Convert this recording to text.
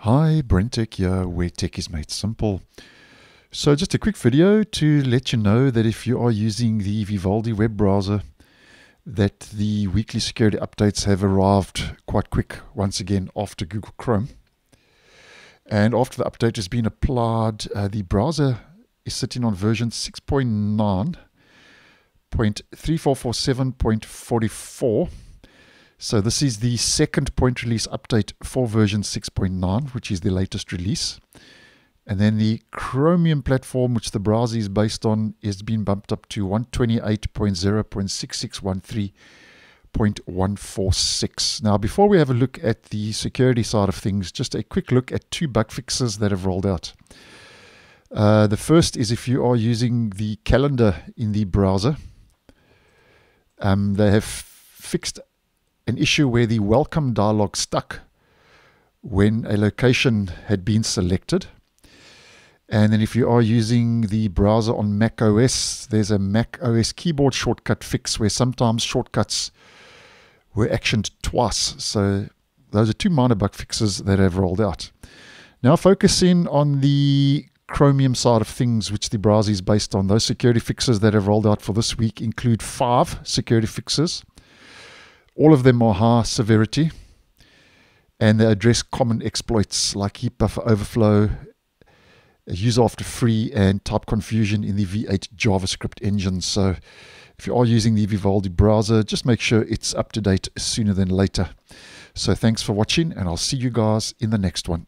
Hi, BrenTech here, where tech is made simple. So just a quick video to let you know that if you are using the Vivaldi web browser, that the weekly security updates have arrived quite quick once again after Google Chrome. And after the update has been applied, the browser is sitting on version 6.9.3447.44. So this is the second point release update for version 6.9, which is the latest release. And then the Chromium platform, which the browser is based on, is being bumped up to 128.0.6613.146. Now, before we have a look at the security side of things, just a quick look at two bug fixes that have rolled out. The first is if you are using the calendar in the browser, they have fixed an issue where the welcome dialog stuck when a location had been selected. And then if you are using the browser on macOS, there's a macOS keyboard shortcut fix where sometimes shortcuts were actioned twice. So those are two minor bug fixes that have rolled out. Now focusing on the Chromium side of things, which the browser is based on, those security fixes that have rolled out for this week include 5 security fixes. All of them are high severity, and they address common exploits like heap buffer overflow, user after free, and type confusion in the V8 JavaScript engine. So if you are using the Vivaldi browser, just make sure it's up to date sooner than later. So thanks for watching, and I'll see you guys in the next one.